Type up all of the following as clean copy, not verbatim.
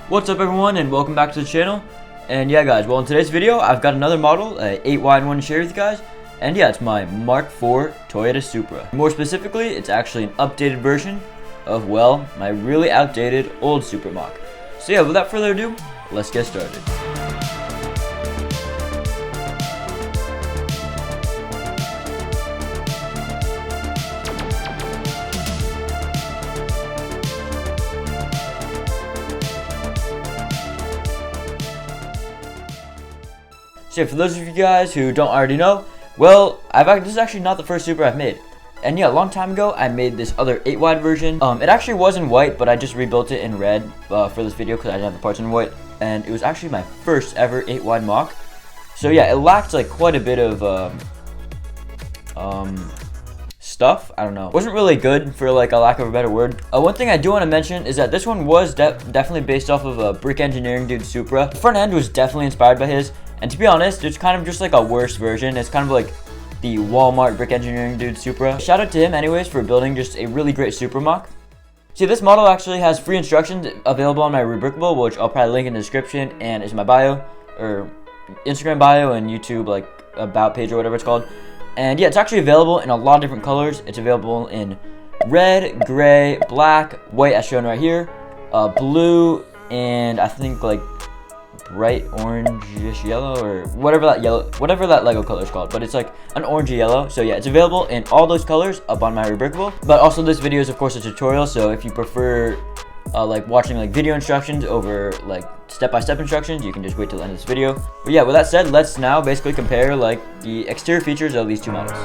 What's up everyone and welcome back to the channel. And yeah guys, well in today's video I've got another model, a 8 wide one to share with you guys. And yeah, it's my Mk4 Toyota Supra. More specifically, it's actually an updated version of, well, my really outdated old Supra Mach. So yeah, without further ado, let's get started. So for those of you guys who don't already know, well, this is actually not the first Supra I've made. And yeah, a long time ago, I made this other 8 wide version. It actually was in white, but I just rebuilt it in red for this video because I didn't have the parts in white. And it was actually my first ever 8 wide Mach. So yeah, it lacked like quite a bit of stuff. I don't know. It wasn't really good for like a lack of a better word. One thing I do want to mention is that this one was definitely based off of a Brick Engineering dude Supra. The front end was definitely inspired by his. And to be honest, it's kind of just like a worse version. It's kind of like the Walmart Brick Engineering dude Supra. Shout out to him anyways for building just a really great Supra Mach. See, this model actually has free instructions available on my Rebrickable, which I'll probably link in the description and is my bio, or Instagram bio and YouTube like about page or whatever it's called. And yeah, it's actually available in a lot of different colors. It's available in red, gray, black, white as shown right here, blue, and I think like bright orangish yellow or whatever that Lego color is called, but it's like an orangey yellow. So yeah, it's available in all those colors up on my Rebrickable. But also this video is of course a tutorial, so if you prefer like watching like video instructions over like step-by-step instructions, you can just wait till the end of this video. But yeah, with that said, let's now basically compare like the exterior features of these two models.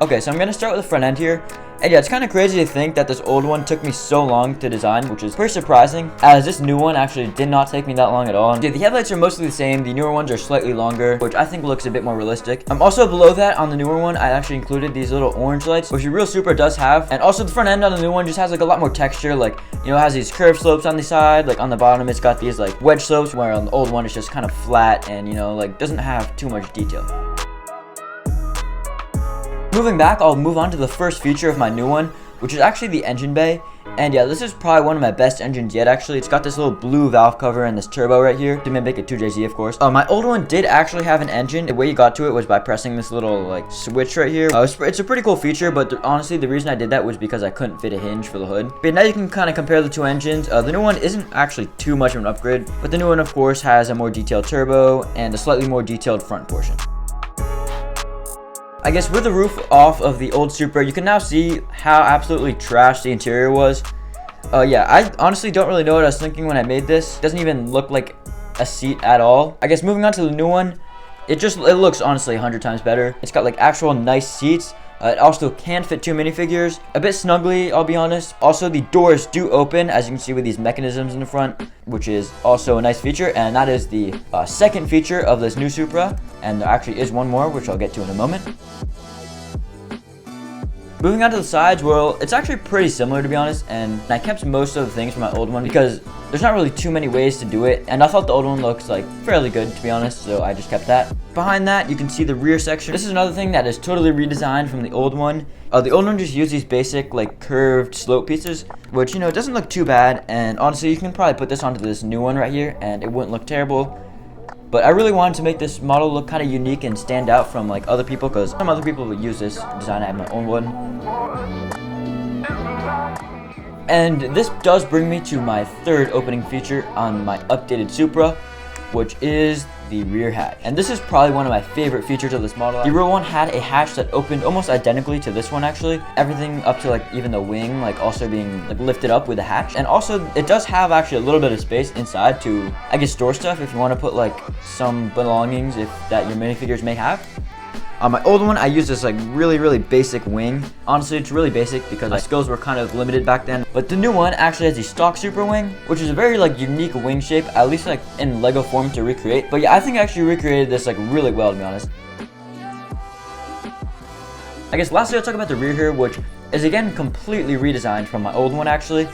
Okay, so I'm gonna start with the front end here. And yeah, it's kind of crazy to think that this old one took me so long to design, which is pretty surprising, as this new one actually did not take me that long at all. Yeah, the headlights are mostly the same. The newer ones are slightly longer, which I think looks a bit more realistic. Also below that, on the newer one, I actually included these little orange lights, which the real Supra does have. And also the front end on the new one just has like a lot more texture, like, you know, it has these curved slopes on the side, like on the bottom it's got these like wedge slopes, where on the old one it's just kind of flat and, you know, like doesn't have too much detail. Moving back, I'll move on to the first feature of my new one, which is actually the engine bay. And yeah, this is probably one of my best engines yet actually. It's got this little blue valve cover and this turbo right here to mimic a 2JZ of course. My old one did actually have an engine. The way you got to it was by pressing this little like switch right here. It's a pretty cool feature, but honestly the reason I did that was because I couldn't fit a hinge for the hood. But now you can kind of compare the two engines. The new one isn't actually too much of an upgrade, but the new one of course has a more detailed turbo and a slightly more detailed front portion. I guess with the roof off of the old Supra, you can now see how absolutely trash the interior was. Yeah, I honestly don't really know what I was thinking when I made this. It doesn't even look like a seat at all. I guess moving on to the new one, it looks honestly 100 times better. It's got like actual nice seats. It also can fit 2 minifigures. A bit snugly, I'll be honest. Also, the doors do open, as you can see with these mechanisms in the front, which is also a nice feature. And that is the second feature of this new Supra. And there actually is one more, which I'll get to in a moment. Moving on to the sides, well, it's actually pretty similar to be honest, and I kept most of the things from my old one because there's not really too many ways to do it, and I thought the old one looks like fairly good to be honest, so I just kept that. Behind that, you can see the rear section. This is another thing that is totally redesigned from the old one. The old one just used these basic like curved slope pieces, which, you know, it doesn't look too bad, and honestly you can probably put this onto this new one right here and it wouldn't look terrible. But I really wanted to make this model look kind of unique and stand out from like other people, because some other people would use this design. I have my own one. And this does bring me to my third opening feature on my updated Supra, which is the rear hatch. And this is probably one of my favorite features of this model. The real one had a hatch that opened almost identically to this one actually. Everything up to like even the wing like also being like lifted up with a hatch. And also it does have actually a little bit of space inside to, I guess, store stuff if you want to put like some belongings that your minifigures may have. On my old one, I used this like really basic wing. Honestly, it's really basic because my skills were kind of limited back then. But the new one actually has the stock Supra wing, which is a very like unique wing shape, at least like in Lego form to recreate. But yeah, I think I actually recreated this like really well to be honest. I guess lastly, I'll talk about the rear here, which is again completely redesigned from my old one actually.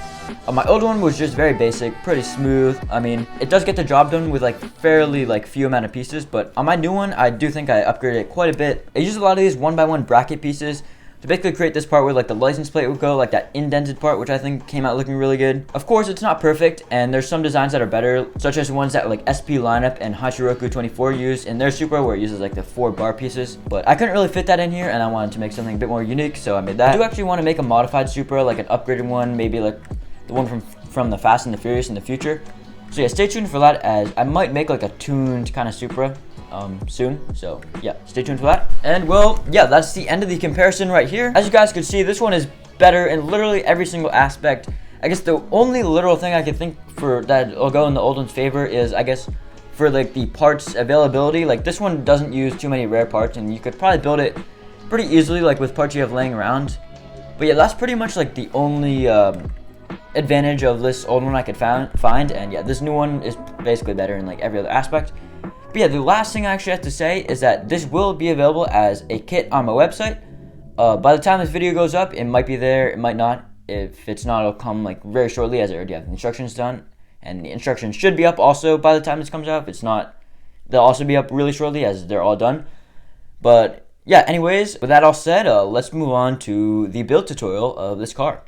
My old one was just very basic, pretty smooth. I mean, it does get the job done with like fairly like few amount of pieces, but on my new one, I do think I upgraded it quite a bit. I used a lot of these 1x1 bracket pieces, to basically create this part where like the license plate would go, like that indented part, which I think came out looking really good. Of course, it's not perfect, and there's some designs that are better, such as ones that like SP Lineup and Hachiroku24 use in their Supra, where it uses like the 4 bar pieces. But I couldn't really fit that in here, and I wanted to make something a bit more unique, so I made that. I do actually want to make a modified Supra, like an upgraded one, maybe like the one from the Fast and the Furious in the future. So yeah, stay tuned for that, as I might make like a tuned kind of Supra soon. So yeah, stay tuned for that. And well, yeah, that's the end of the comparison right here. As you guys can see, this one is better in literally every single aspect. I guess the only literal thing I could think for that will go in the old one's favor is, I guess, for like the parts availability. Like this one doesn't use too many rare parts, and you could probably build it pretty easily, like with parts you have laying around. But yeah, that's pretty much like the only advantage of this old one I could find. And yeah, this new one is basically better in like every other aspect. But yeah, the last thing I actually have to say is that this will be available as a kit on my website. By the time this video goes up, it might be there, it might not. If it's not, it'll come like very shortly, as I already have the instructions done. And the instructions should be up also by the time this comes out. If it's not, they'll also be up really shortly, as they're all done. But yeah, anyways, with that all said, let's move on to the build tutorial of this car.